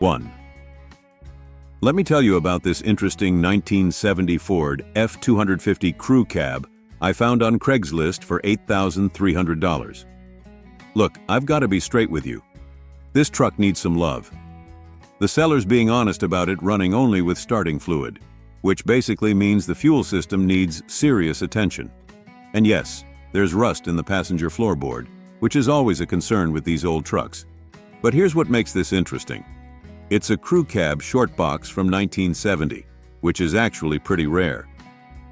1. Let me tell you about this interesting 1970 Ford F-250 crew cab I found on Craigslist for $8,300. Look, I've got to be straight with you. This truck needs some love. The seller's being honest about it running only with starting fluid, which basically means the fuel system needs serious attention. And yes, there's rust in the passenger floorboard, which is always a concern with these old trucks. But here's what makes this interesting. It's a crew cab short box from 1970, which is actually pretty rare.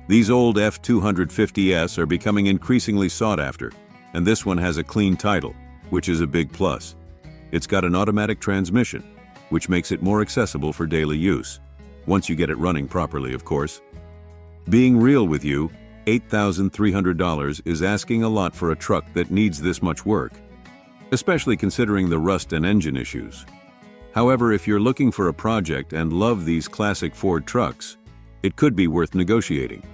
These old F-250s are becoming increasingly sought after, and this one has a clean title, which is a big plus. It's got an automatic transmission, which makes it more accessible for daily use, once you get it running properly, of course. Being real with you, $8,300 is asking a lot for a truck that needs this much work, especially considering the rust and engine issues. However, if you're looking for a project and love these classic Ford trucks, it could be worth negotiating.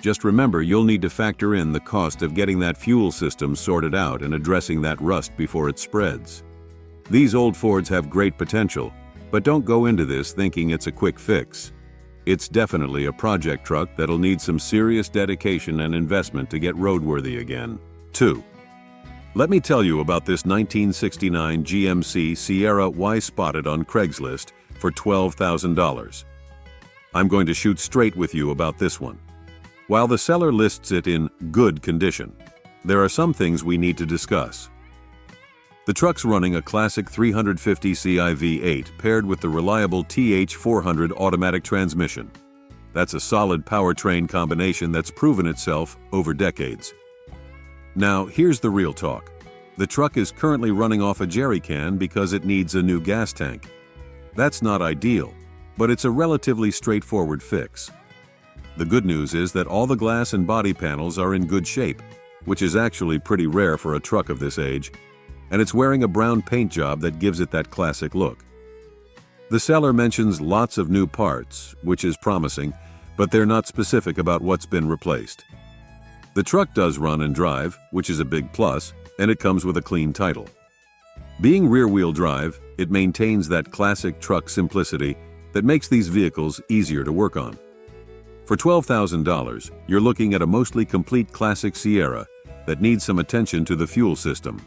Just remember, you'll need to factor in the cost of getting that fuel system sorted out and addressing that rust before it spreads. These old Fords have great potential, but don't go into this thinking it's a quick fix. It's definitely a project truck that'll need some serious dedication and investment to get roadworthy again. 2. Let me tell you about this 1969 GMC Sierra Y spotted on Craigslist for $12,000. I'm going to shoot straight with you about this one. While the seller lists it in good condition, there are some things we need to discuss. The truck's running a classic 350ci V8 paired with the reliable TH400 automatic transmission. That's a solid powertrain combination that's proven itself over decades. Now, here's the real talk. The truck is currently running off a jerry can because it needs a new gas tank. That's not ideal, but it's a relatively straightforward fix. The good news is that all the glass and body panels are in good shape, which is actually pretty rare for a truck of this age, and it's wearing a brown paint job that gives it that classic look. The seller mentions lots of new parts, which is promising, but they're not specific about what's been replaced. The truck does run and drive, which is a big plus, and it comes with a clean title. Being rear-wheel drive, it maintains that classic truck simplicity that makes these vehicles easier to work on. For $12,000, you're looking at a mostly complete classic Sierra that needs some attention to the fuel system.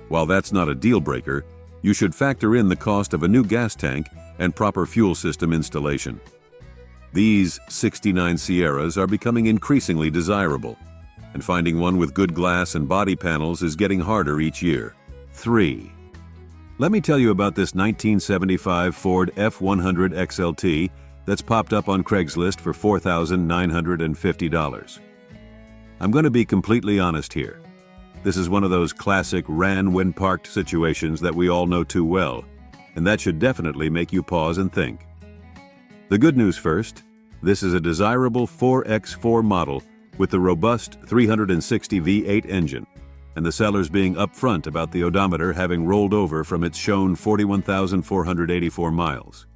While that's not a deal breaker, you should factor in the cost of a new gas tank and proper fuel system installation. These 69 Sierras are becoming increasingly desirable, and finding one with good glass and body panels is getting harder each year. 3. Let me tell you about this 1975 Ford F-100 XLT that's popped up on Craigslist for $4,950. I'm going to be completely honest here. This is one of those classic ran when parked situations that we all know too well, and that should definitely make you pause and think. The good news first, this is a desirable 4X4 model with the robust 360 V8 engine, and the seller's being upfront about the odometer having rolled over from its shown 41,484 miles.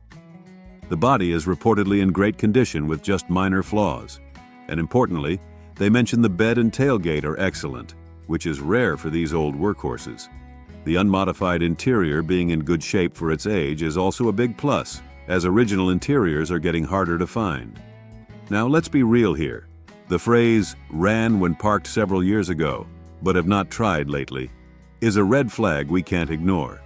The body is reportedly in great condition with just minor flaws, and importantly, they mention the bed and tailgate are excellent, which is rare for these old workhorses. The unmodified interior being in good shape for its age is also a big plus, as original interiors are getting harder to find. Now let's be real here. The phrase, ran when parked several years ago, but have not tried lately, is a red flag we can't ignore.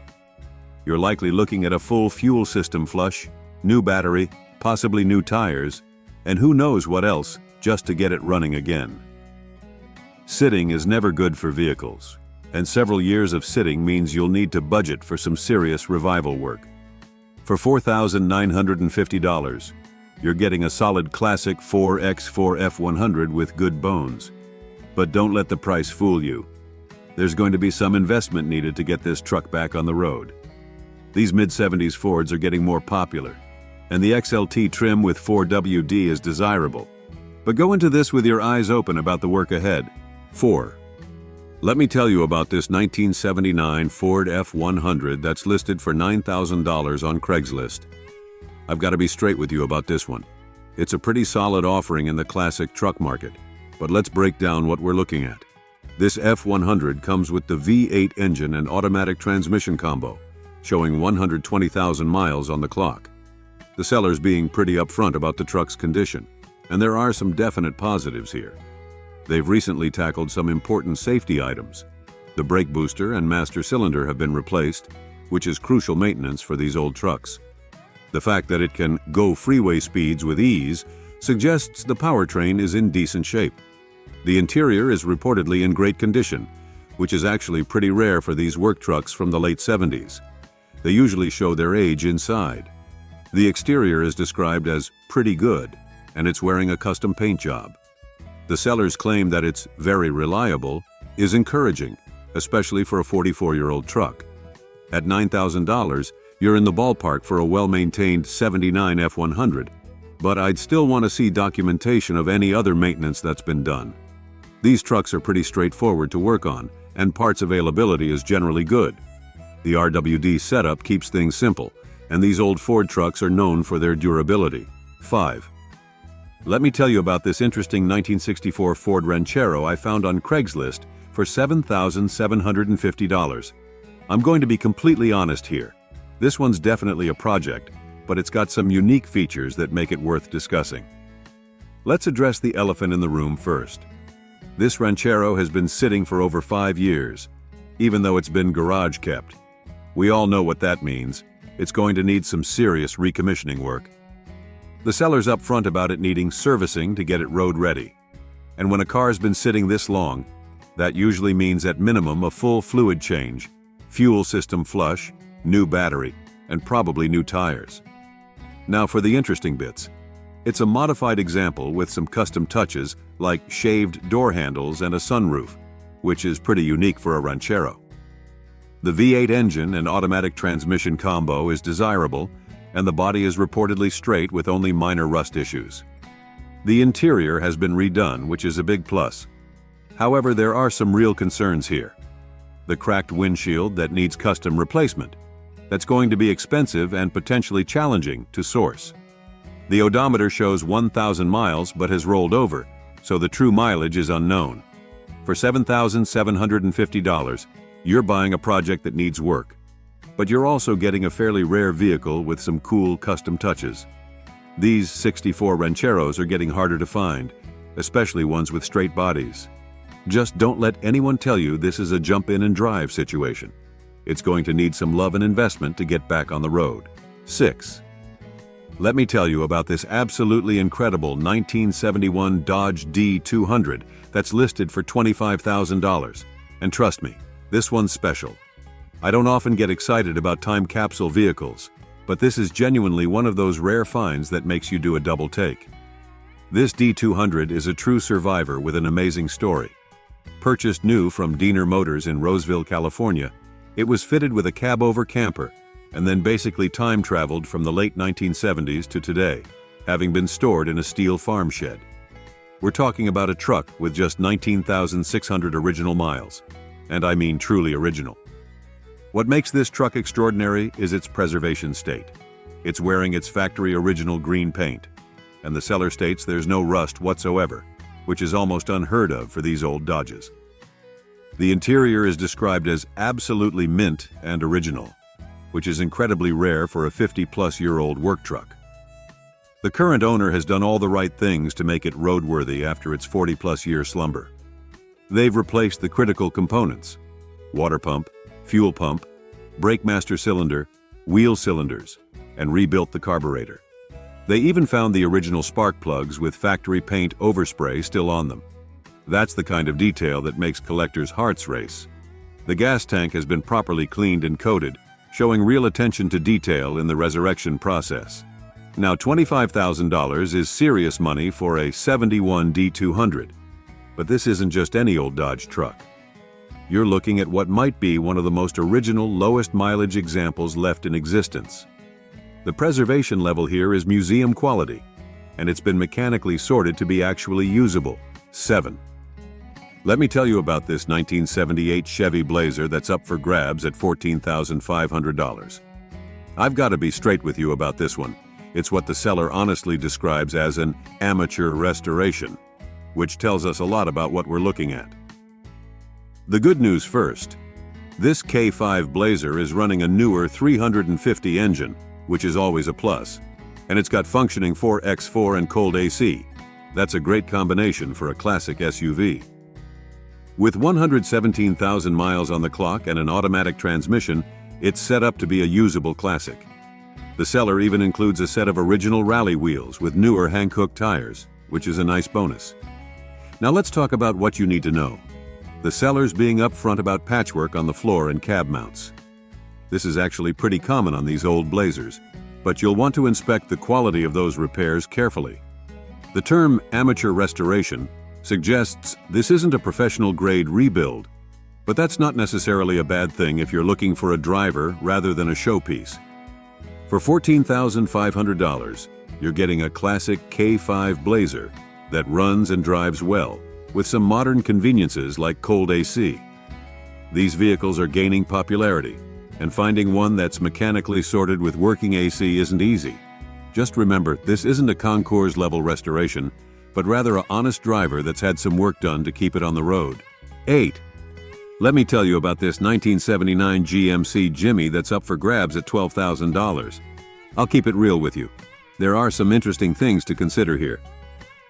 You're likely looking at a full fuel system flush, new battery, possibly new tires, and who knows what else just to get it running again. Sitting is never good for vehicles, and several years of sitting means you'll need to budget for some serious revival work. For $4,950, you're getting a solid classic 4X4 F100 with good bones. But don't let the price fool you. There's going to be some investment needed to get this truck back on the road. These mid-70s Fords are getting more popular, and the XLT trim with 4WD is desirable. But go into this with your eyes open about the work ahead. 4. Let me tell you about this 1979 Ford F100 that's listed for $9,000 on Craigslist. I've got to be straight with you about this one. It's a pretty solid offering in the classic truck market, but let's break down what we're looking at. This F100 comes with the V8 engine and automatic transmission combo, showing 120,000 miles on the clock. The seller's being pretty upfront about the truck's condition, and there are some definite positives here. They've recently tackled some important safety items. The brake booster and master cylinder have been replaced, which is crucial maintenance for these old trucks. The fact that it can go freeway speeds with ease suggests the powertrain is in decent shape. The interior is reportedly in great condition, which is actually pretty rare for these work trucks from the late 70s. They usually show their age inside. The exterior is described as pretty good, and it's wearing a custom paint job. The seller's claim that it's very reliable is encouraging, especially for a 44-year-old truck. At $9,000, you're in the ballpark for a well-maintained 79 F100, but I'd still want to see documentation of any other maintenance that's been done. These trucks are pretty straightforward to work on, and parts availability is generally good. The RWD setup keeps things simple, and these old Ford trucks are known for their durability. 5. Let me tell you about this interesting 1964 Ford Ranchero I found on Craigslist for $7,750. I'm going to be completely honest here. This one's definitely a project, but it's got some unique features that make it worth discussing. Let's address the elephant in the room first. This Ranchero has been sitting for over 5 years, even though it's been garage kept. We all know what that means. It's going to need some serious recommissioning work. The seller's upfront about it needing servicing to get it road ready. And when a car's been sitting this long, that usually means at minimum a full fluid change, fuel system flush, new battery, and probably new tires. Now for the interesting bits. It's a modified example with some custom touches like shaved door handles and a sunroof, which is pretty unique for a Ranchero. The V8 engine and automatic transmission combo is desirable, and the body is reportedly straight with only minor rust issues. The interior has been redone, which is a big plus. However, there are some real concerns here. The cracked windshield that needs custom replacement. That's going to be expensive and potentially challenging to source. The odometer shows 1,000 miles but has rolled over, so the true mileage is unknown. For $7,750, you're buying a project that needs work. But you're also getting a fairly rare vehicle with some cool custom touches. These 64 Rancheros are getting harder to find, especially ones with straight bodies. Just don't let anyone tell you this is a jump in and drive situation. It's going to need some love and investment to get back on the road. 6. Let me tell you about this absolutely incredible 1971 Dodge D200 that's listed for $25,000. And trust me, this one's special. I don't often get excited about time capsule vehicles, but this is genuinely one of those rare finds that makes you do a double take. This D200 is a true survivor with an amazing story. Purchased new from Diener Motors in Roseville, California, it was fitted with a cab-over camper and then basically time-traveled from the late 1970s to today, having been stored in a steel farm shed. We're talking about a truck with just 19,600 original miles, and I mean truly original. What makes this truck extraordinary is its preservation state. It's wearing its factory original green paint, and the seller states there's no rust whatsoever, which is almost unheard of for these old Dodges. The interior is described as absolutely mint and original, which is incredibly rare for a 50-plus-year-old work truck. The current owner has done all the right things to make it roadworthy after its 40-plus-year slumber. They've replaced the critical components: water pump, fuel pump, brake master cylinder, wheel cylinders, and rebuilt the carburetor. They even found the original spark plugs with factory paint overspray still on them. That's the kind of detail that makes collectors' hearts race. The gas tank has been properly cleaned and coated, showing real attention to detail in the resurrection process. Now, $25,000 is serious money for a 71 D200, but this isn't just any old Dodge truck. You're looking at what might be one of the most original, lowest mileage examples left in existence. The preservation level here is museum quality, and it's been mechanically sorted to be actually usable. 7. Let me tell you about this 1978 Chevy Blazer that's up for grabs at $14,500. I've got to be straight with you about this one. It's what the seller honestly describes as an amateur restoration, which tells us a lot about what we're looking at. The good news first. This K5 Blazer is running a newer 350 engine, which is always a plus, and it's got functioning 4x4 and cold AC. That's a great combination for a classic SUV. With 117,000 miles on the clock and an automatic transmission, it's set up to be a usable classic. The seller even includes a set of original rally wheels with newer Hankook tires, which is a nice bonus. Now let's talk about what you need to know. The seller's being upfront about patchwork on the floor and cab mounts. This is actually pretty common on these old Blazers, but you'll want to inspect the quality of those repairs carefully. The term amateur restoration suggests this isn't a professional-grade rebuild, but that's not necessarily a bad thing if you're looking for a driver rather than a showpiece. For $14,500, you're getting a classic K5 Blazer that runs and drives well, with some modern conveniences like cold AC. These vehicles are gaining popularity, and finding one that's mechanically sorted with working AC isn't easy. Just remember, this isn't a concours-level restoration, but rather an honest driver that's had some work done to keep it on the road. 8. Let me tell you about this 1979 GMC Jimmy that's up for grabs at $12,000. I'll keep it real with you. There are some interesting things to consider here.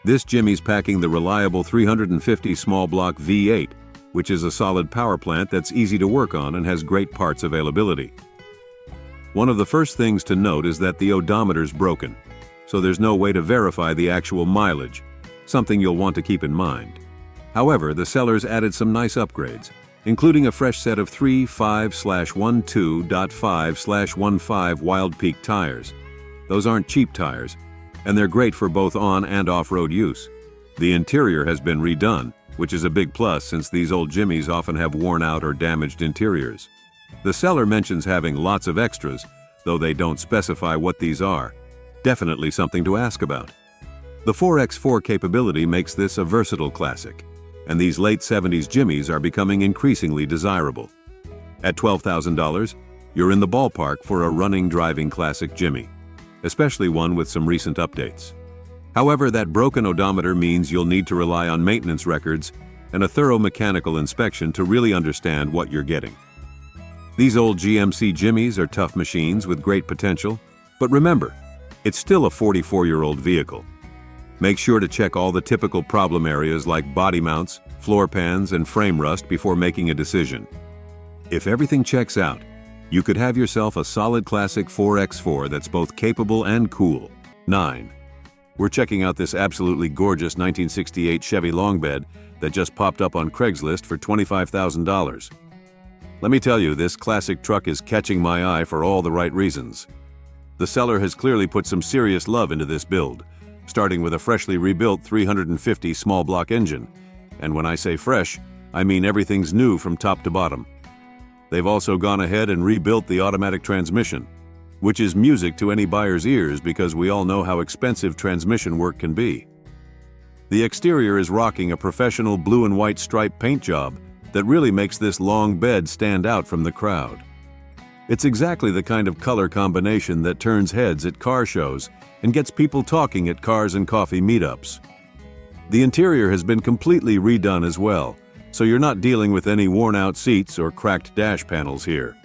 This Jimmy's packing the reliable 350 small block V8, which is a solid power plant that's easy to work on and has great parts availability. One of the first things to note is that the odometer's broken, so there's no way to verify the actual mileage, something you'll want to keep in mind. However, the sellers added some nice upgrades, including a fresh set of 3.5/12.5/15 Wild Peak tires. Those aren't cheap tires, and they're great for both on and off-road use. The interior has been redone, which is a big plus since these old Jimmys often have worn out or damaged interiors. The seller mentions having lots of extras, though they don't specify what these are. Definitely something to ask about. The 4x4 capability makes this a versatile classic, and these late 70s Jimmys are becoming increasingly desirable. At $12,000, you're in the ballpark for a running driving classic Jimmy, especially one with some recent updates. However, that broken odometer means you'll need to rely on maintenance records and a thorough mechanical inspection to really understand what you're getting. These old GMC Jimmys are tough machines with great potential, but remember, it's still a 44-year-old vehicle. Make sure to check all the typical problem areas like body mounts, floor pans, and frame rust before making a decision. If everything checks out, you could have yourself a solid classic 4x4 that's both capable and cool. 9. We're checking out this absolutely gorgeous 1968 Chevy long bed that just popped up on Craigslist for $25,000. Let me tell you, this classic truck is catching my eye for all the right reasons. The seller has clearly put some serious love into this build, starting with a freshly rebuilt 350 small block engine. And when I say fresh, I mean everything's new from top to bottom. They've also gone ahead and rebuilt the automatic transmission, which is music to any buyer's ears because we all know how expensive transmission work can be. The exterior is rocking a professional blue and white stripe paint job that really makes this long bed stand out from the crowd. It's exactly the kind of color combination that turns heads at car shows and gets people talking at cars and coffee meetups. The interior has been completely redone as well, so you're not dealing with any worn-out seats or cracked dash panels here.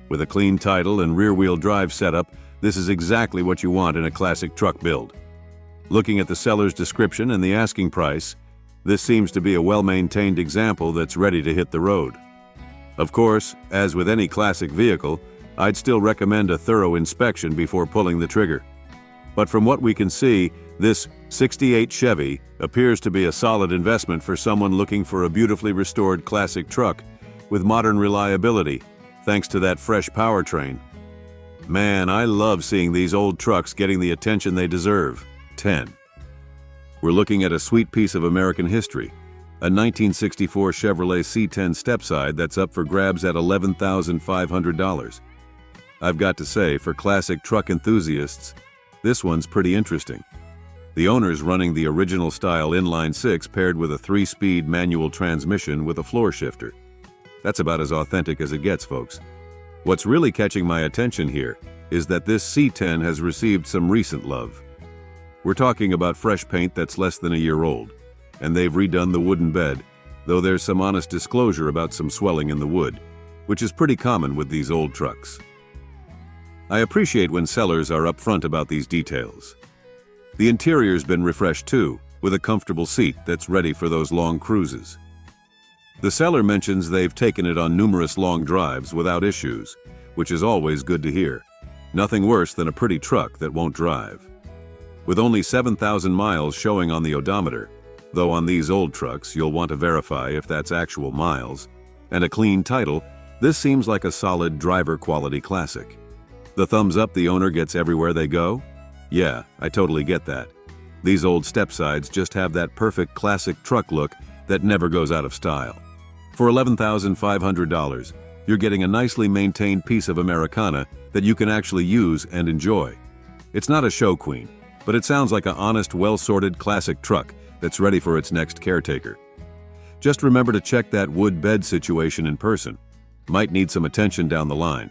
With a clean title and rear-wheel drive setup, this is exactly what you want in a classic truck build. Looking at the seller's description and the asking price, this seems to be a well-maintained example that's ready to hit the road. Of course, as with any classic vehicle, I'd still recommend a thorough inspection before pulling the trigger. But from what we can see, this '68 Chevy appears to be a solid investment for someone looking for a beautifully restored classic truck with modern reliability, thanks to that fresh powertrain. Man, I love seeing these old trucks getting the attention they deserve. 10. We're looking at a sweet piece of American history, a 1964 Chevrolet C10 stepside that's up for grabs at $11,500. I've got to say, for classic truck enthusiasts, this one's pretty interesting. The owner's running the original style inline-six paired with a 3-speed manual transmission with a floor shifter. That's about as authentic as it gets, folks. What's really catching my attention here is that this C10 has received some recent love. We're talking about fresh paint that's less than a year old, and they've redone the wooden bed, though there's some honest disclosure about some swelling in the wood, which is pretty common with these old trucks. I appreciate when sellers are upfront about these details. The interior's been refreshed too, with a comfortable seat that's ready for those long cruises. The seller mentions they've taken it on numerous long drives without issues, which is always good to hear. Nothing worse than a pretty truck that won't drive. With only 7,000 miles showing on the odometer, though on these old trucks you'll want to verify if that's actual miles, and a clean title, this seems like a solid driver quality classic. The thumbs up the owner gets everywhere they go? Yeah, I totally get that. These old step sides just have that perfect classic truck look that never goes out of style. For $11,500, you're getting a nicely maintained piece of Americana that you can actually use and enjoy. It's not a show queen, but it sounds like an honest, well-sorted classic truck that's ready for its next caretaker. Just remember to check that wood bed situation in person. Might need some attention down the line.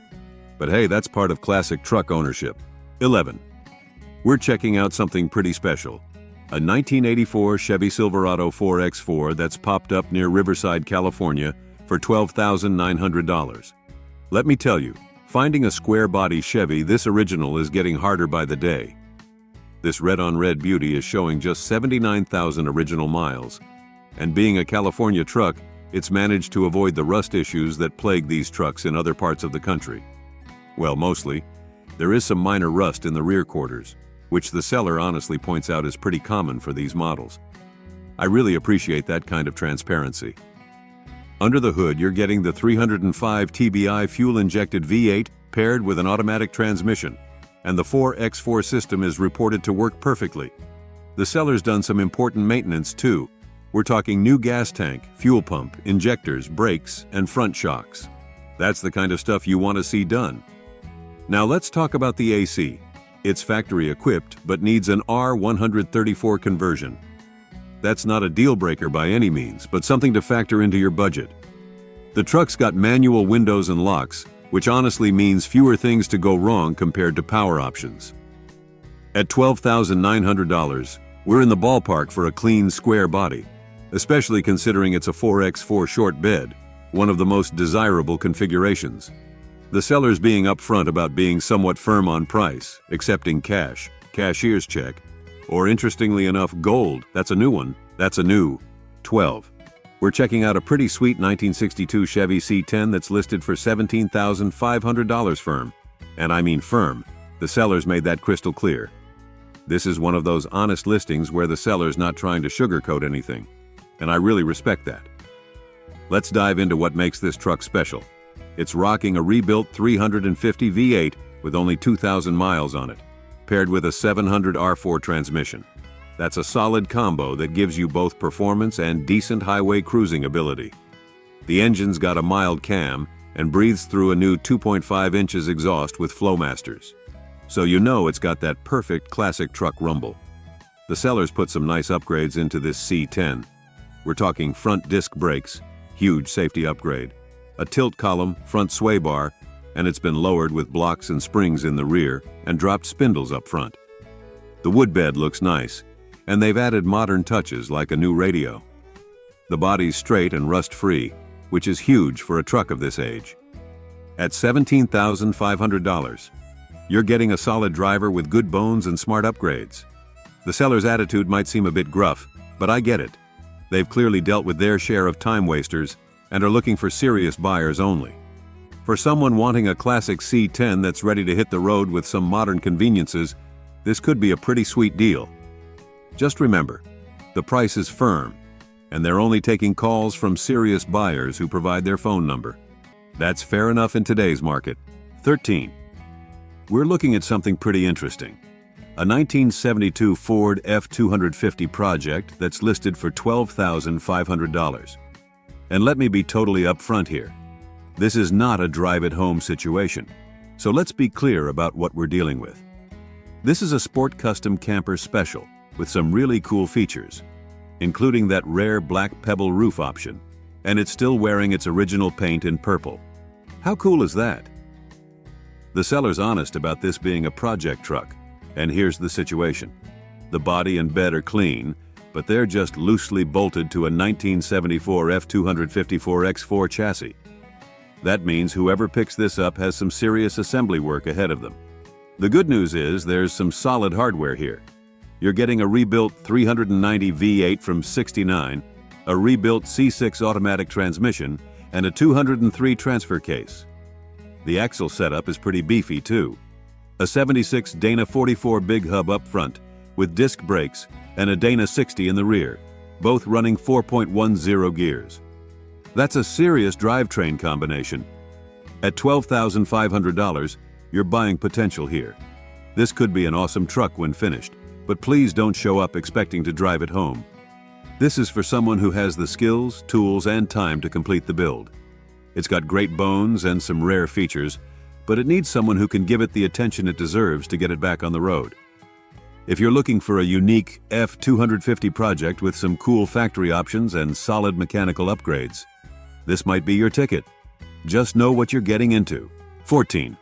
But hey, that's part of classic truck ownership. 11. We're checking out something pretty special. A 1984 Chevy Silverado 4X4 that's popped up near Riverside, California for $12,900. Let me tell you, finding a square-body Chevy this original is getting harder by the day. This red-on-red beauty is showing just 79,000 original miles, and being a California truck, it's managed to avoid the rust issues that plague these trucks in other parts of the country. Well, mostly. There is some minor rust in the rear quarters, which the seller honestly points out is pretty common for these models. I really appreciate that kind of transparency. Under the hood, you're getting the 305 TBI fuel-injected V8 paired with an automatic transmission, and the 4X4 system is reported to work perfectly. The seller's done some important maintenance too. We're talking new gas tank, fuel pump, injectors, brakes, and front shocks. That's the kind of stuff you want to see done. Now let's talk about the AC. It's factory equipped, but needs an R134 conversion. That's not a deal breaker by any means, but something to factor into your budget. The truck's got manual windows and locks, which honestly means fewer things to go wrong compared to power options. At $12,900, we're in the ballpark for a clean, square body, especially considering it's a 4X4 short bed, one of the most desirable configurations. The seller's being upfront about being somewhat firm on price, accepting cash, cashier's check, or interestingly enough, gold. That's a new one. That's a new 12. We're checking out a pretty sweet 1962 Chevy C10 that's listed for $17,500 firm. And I mean firm. The seller's made that crystal clear. This is one of those honest listings where the seller's not trying to sugarcoat anything. And I really respect that. Let's dive into what makes this truck special. It's rocking a rebuilt 350 V8 with only 2,000 miles on it, paired with a 700 R4 transmission. That's a solid combo that gives you both performance and decent highway cruising ability. The engine's got a mild cam and breathes through a new 2.5 inches exhaust with Flowmasters. So you know it's got that perfect classic truck rumble. The seller's put some nice upgrades into this C10. We're talking front disc brakes, huge safety upgrade, a tilt column, front sway bar, and it's been lowered with blocks and springs in the rear and dropped spindles up front. The wood bed looks nice, and they've added modern touches like a new radio. The body's straight and rust-free, which is huge for a truck of this age. At $17,500, you're getting a solid driver with good bones and smart upgrades. The seller's attitude might seem a bit gruff, but I get it. They've clearly dealt with their share of time wasters and are looking for serious buyers only. For someone wanting a classic C10 that's ready to hit the road with some modern conveniences, this could be a pretty sweet deal. Just remember, the price is firm, and they're only taking calls from serious buyers who provide their phone number. That's fair enough in today's market. 13. We're looking at something pretty interesting. A 1972 Ford F-250 project that's listed for $12,500. And let me be totally upfront here. This is not a drive-at-home situation, so let's be clear about what we're dealing with. This is a Sport Custom Camper Special with some really cool features, including that rare black pebble roof option, and it's still wearing its original paint in purple. How cool is that? The seller's honest about this being a project truck, and here's the situation. The body and bed are clean, but they're just loosely bolted to a 1974 F-254 X4 chassis. That means whoever picks this up has some serious assembly work ahead of them. The good news is there's some solid hardware here. You're getting a rebuilt 390 V8 from '69, a rebuilt C6 automatic transmission, and a 203 transfer case. The axle setup is pretty beefy too. A 76 Dana 44 big hub up front, with disc brakes, and a Dana 60 in the rear, both running 4.10 gears. That's a serious drivetrain combination. At $12,500, you're buying potential here. This could be an awesome truck when finished, but please don't show up expecting to drive it home. This is for someone who has the skills, tools, and time to complete the build. It's got great bones and some rare features, but it needs someone who can give it the attention it deserves to get it back on the road. If you're looking for a unique F250 project with some cool factory options and solid mechanical upgrades, this might be your ticket. Just know what you're getting into. 14.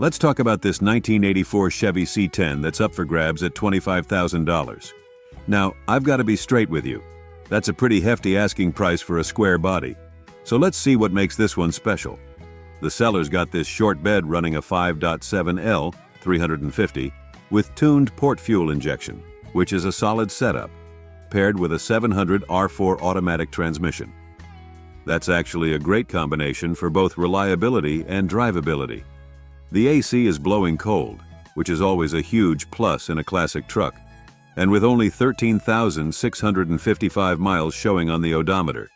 Let's talk about this 1984 Chevy C10 that's up for grabs at $25,000. Now, I've got to be straight with you. That's a pretty hefty asking price for a square body. So let's see what makes this one special. The seller's got this short bed running a 5.7L 350 with tuned port fuel injection, which is a solid setup, paired with a 700 R4 automatic transmission. That's actually a great combination for both reliability and drivability. The AC is blowing cold, which is always a huge plus in a classic truck, and with only 13,655 miles showing on the odometer.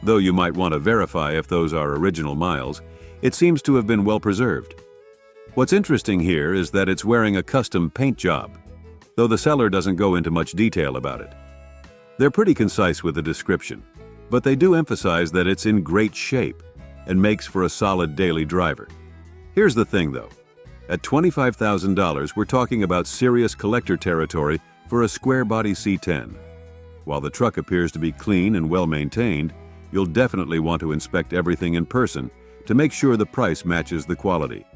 Though you might want to verify if those are original miles, it seems to have been well preserved. What's interesting here is that it's wearing a custom paint job, though the seller doesn't go into much detail about it. They're pretty concise with the description, but they do emphasize that it's in great shape and makes for a solid daily driver. Here's the thing though, at $25,000 we're talking about serious collector territory for a square body C10. While the truck appears to be clean and well maintained, you'll definitely want to inspect everything in person to make sure the price matches the quality.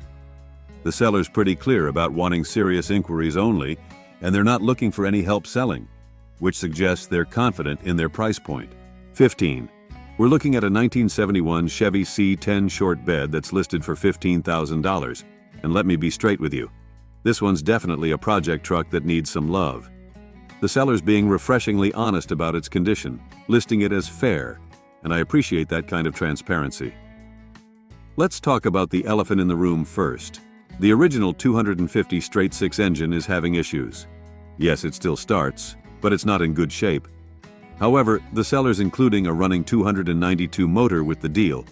The seller's pretty clear about wanting serious inquiries only, and they're not looking for any help selling, which suggests they're confident in their price point. 15. We're looking at a 1971 Chevy C10 short bed that's listed for $15,000, and let me be straight with you. This one's definitely a project truck that needs some love. The seller's being refreshingly honest about its condition, listing it as fair, and I appreciate that kind of transparency. Let's talk about the elephant in the room first. The original 250 straight-six engine is having issues. Yes, it still starts, but it's not in good shape. However, the seller's including a running 292 motor with the deal,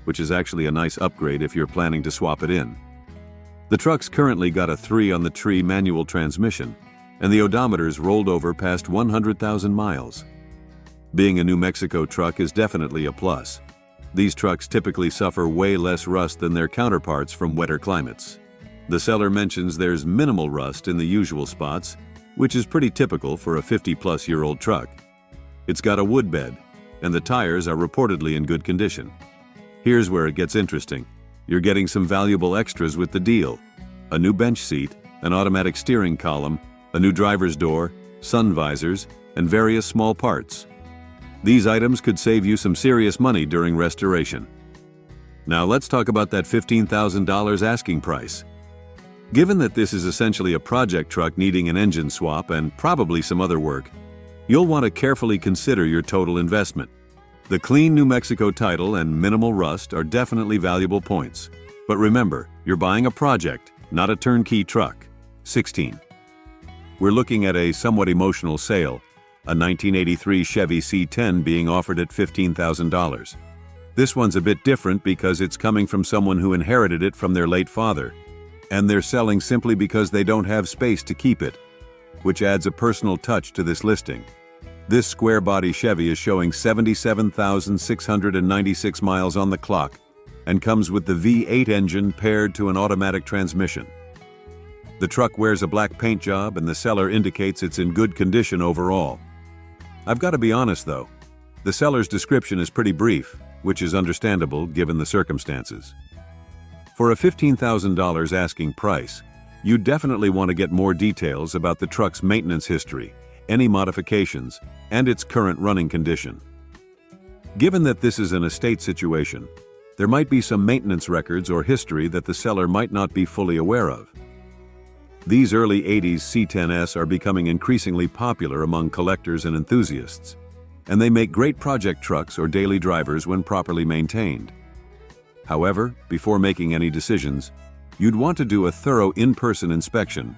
which is actually a nice upgrade if you're planning to swap it in. The truck's currently got a 3-on-the-tree manual transmission, and the odometer's rolled over past 100,000 miles. Being a New Mexico truck is definitely a plus. These trucks typically suffer way less rust than their counterparts from wetter climates. The seller mentions there's minimal rust in the usual spots, which is pretty typical for a 50-plus-year-old truck. It's got a wood bed, and the tires are reportedly in good condition. Here's where it gets interesting. You're getting some valuable extras with the deal: a new bench seat, an automatic steering column, a new driver's door, sun visors, and various small parts. These items could save you some serious money during restoration. Now let's talk about that $15,000 asking price. Given that this is essentially a project truck needing an engine swap and probably some other work, you'll want to carefully consider your total investment. The clean New Mexico title and minimal rust are definitely valuable points. But remember, you're buying a project, not a turnkey truck. 16. We're looking at a somewhat emotional sale, a 1983 Chevy C10 being offered at $15,000. This one's a bit different because it's coming from someone who inherited it from their late father, and they're selling simply because they don't have space to keep it, which adds a personal touch to this listing. This square-body Chevy is showing 77,696 miles on the clock and comes with the V8 engine paired to an automatic transmission. The truck wears a black paint job and the seller indicates it's in good condition overall. I've got to be honest though, the seller's description is pretty brief, which is understandable given the circumstances. For a $15,000 asking price, you definitely want to get more details about the truck's maintenance history, any modifications, and its current running condition. Given that this is an estate situation, there might be some maintenance records or history that the seller might not be fully aware of. These early 80s C10S are becoming increasingly popular among collectors and enthusiasts, and they make great project trucks or daily drivers when properly maintained. However, before making any decisions, you'd want to do a thorough in-person inspection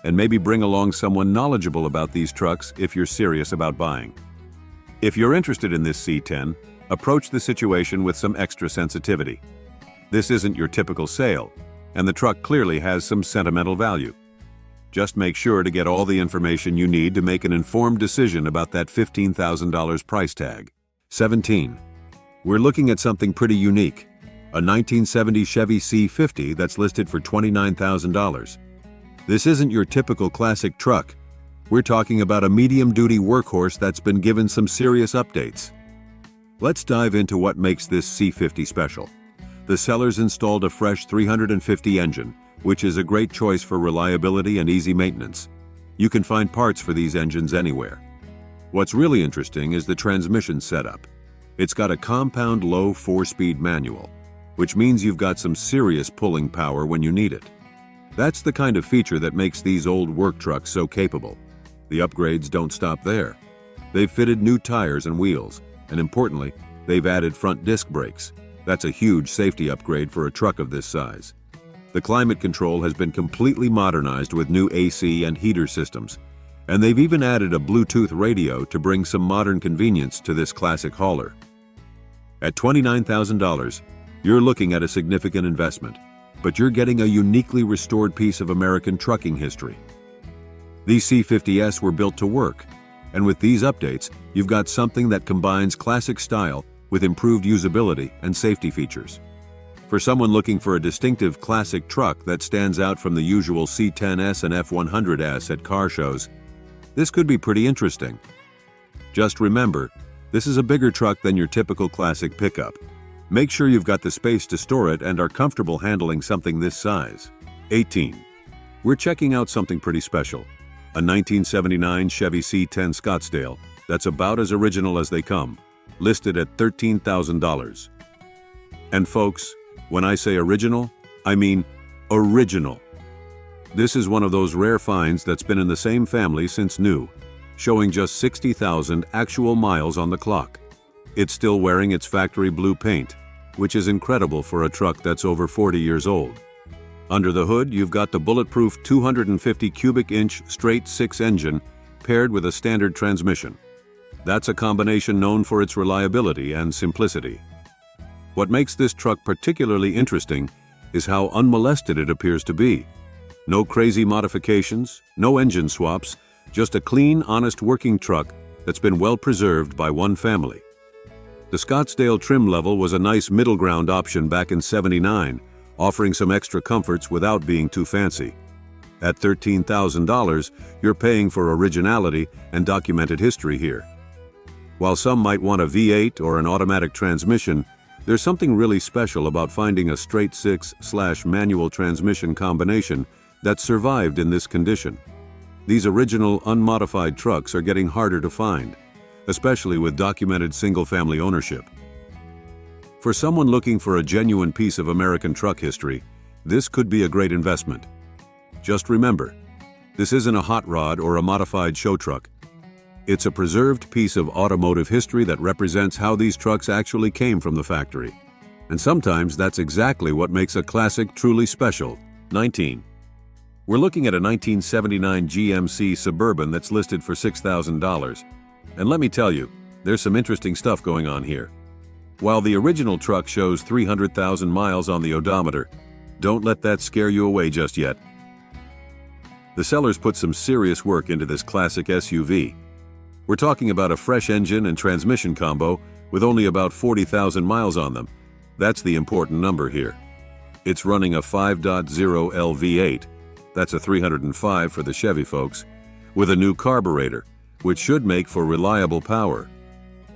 and maybe bring along someone knowledgeable about these trucks if you're serious about buying. If you're interested in this C10, approach the situation with some extra sensitivity. This isn't your typical sale, and the truck clearly has some sentimental value. Just make sure to get all the information you need to make an informed decision about that $15,000 price tag. 17. We're looking at something pretty unique, a 1970 Chevy C50 that's listed for $29,000. This isn't your typical classic truck. We're talking about a medium-duty workhorse that's been given some serious updates. Let's dive into what makes this C50 special. The sellers installed a fresh 350 engine, which is a great choice for reliability and easy maintenance. You can find parts for these engines anywhere. What's really interesting is the transmission setup. It's got a compound low 4-speed manual, which means you've got some serious pulling power when you need it. That's the kind of feature that makes these old work trucks so capable. The upgrades don't stop there. They've fitted new tires and wheels, and importantly, they've added front disc brakes. That's a huge safety upgrade for a truck of this size. The climate control has been completely modernized with new AC and heater systems, and they've even added a Bluetooth radio to bring some modern convenience to this classic hauler. At $29,000, you're looking at a significant investment, but you're getting a uniquely restored piece of American trucking history. These C50S were built to work, and with these updates, you've got something that combines classic style with improved usability and safety features. For someone looking for a distinctive classic truck that stands out from the usual C10S and F100S at car shows, this could be pretty interesting. Just remember, this is a bigger truck than your typical classic pickup. Make sure you've got the space to store it and are comfortable handling something this size. 18. We're checking out something pretty special. A 1979 Chevy C10 Scottsdale that's about as original as they come, listed at $13,000. And folks, when I say original, I mean original. This is one of those rare finds that's been in the same family since new, showing just 60,000 actual miles on the clock. It's still wearing its factory blue paint, which is incredible for a truck that's over 40 years old. Under the hood, you've got the bulletproof 250 cubic inch straight 6 engine paired with a standard transmission. That's a combination known for its reliability and simplicity. What makes this truck particularly interesting is how unmolested it appears to be. No crazy modifications, no engine swaps, just a clean, honest working truck that's been well preserved by one family. The Scottsdale trim level was a nice middle ground option back in '79, offering some extra comforts without being too fancy. At $13,000, you're paying for originality and documented history here. While some might want a V8 or an automatic transmission, there's something really special about finding a straight 6/manual transmission combination that survived in this condition. These original, unmodified trucks are getting harder to find, especially with documented single-family ownership. For someone looking for a genuine piece of American truck history, this could be a great investment. Just remember, this isn't a hot rod or a modified show truck. It's a preserved piece of automotive history that represents how these trucks actually came from the factory. And sometimes that's exactly what makes a classic truly special. 19. We're looking at a 1979 GMC Suburban that's listed for $6,000. And let me tell you, there's some interesting stuff going on here. While the original truck shows 300,000 miles on the odometer, don't let that scare you away just yet. The sellers put some serious work into this classic SUV. We're talking about a fresh engine and transmission combo with only about 40,000 miles on them. That's the important number here. It's running a 5.0 LV8, that's a 305 for the Chevy folks, with a new carburetor, which should make for reliable power.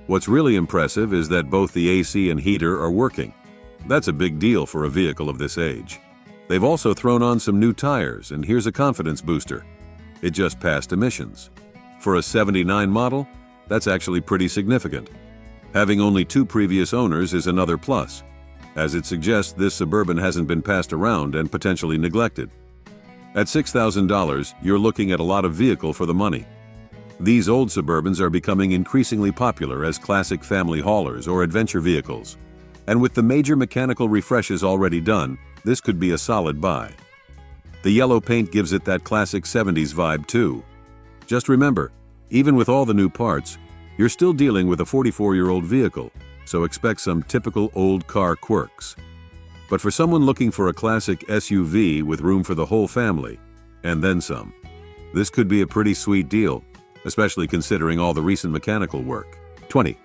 What's really impressive is that both the AC and heater are working. That's a big deal for a vehicle of this age. They've also thrown on some new tires, and here's a confidence booster. It just passed emissions. For a '79 model, that's actually pretty significant. Having only 2 previous owners is another plus. As it suggests, this Suburban hasn't been passed around and potentially neglected. At $6,000, you're looking at a lot of vehicle for the money. These old Suburbans are becoming increasingly popular as classic family haulers or adventure vehicles. And with the major mechanical refreshes already done, this could be a solid buy. The yellow paint gives it that classic 70s vibe too. Just remember, even with all the new parts, you're still dealing with a 44-year-old vehicle, so expect some typical old car quirks. But for someone looking for a classic SUV with room for the whole family, and then some, this could be a pretty sweet deal, especially considering all the recent mechanical work. 20.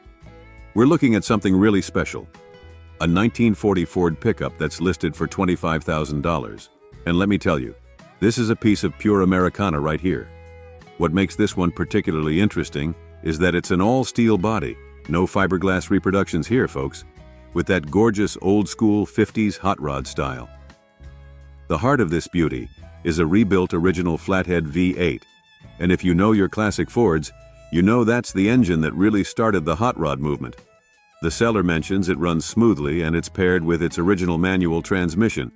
We're looking at something really special. A 1940 Ford pickup that's listed for $25,000. And let me tell you, this is a piece of pure Americana right here. What makes this one particularly interesting is that it's an all-steel body. No fiberglass reproductions here, folks, with that gorgeous old-school 50s hot rod style. The heart of this beauty is a rebuilt original flathead V8. And if you know your classic Fords, you know that's the engine that really started the hot rod movement. The seller mentions it runs smoothly and it's paired with its original manual transmission,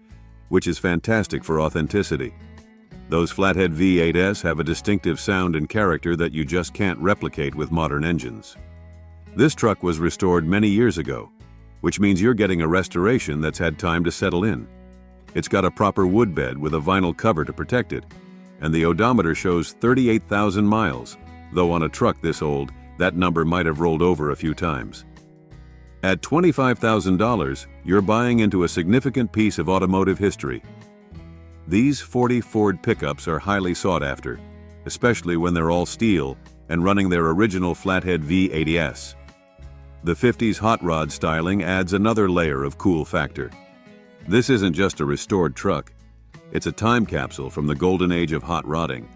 which is fantastic for authenticity. Those flathead V8s have a distinctive sound and character that you just can't replicate with modern engines. This truck was restored many years ago, which means you're getting a restoration that's had time to settle in. It's got a proper wood bed with a vinyl cover to protect it, and the odometer shows 38,000 miles, though on a truck this old, that number might have rolled over a few times. At $25,000, you're buying into a significant piece of automotive history. These 40 Ford pickups are highly sought after, especially when they're all steel and running their original flathead V80S. The 50s hot rod styling adds another layer of cool factor. This isn't just a restored truck. It's a time capsule from the golden age of hot rodding.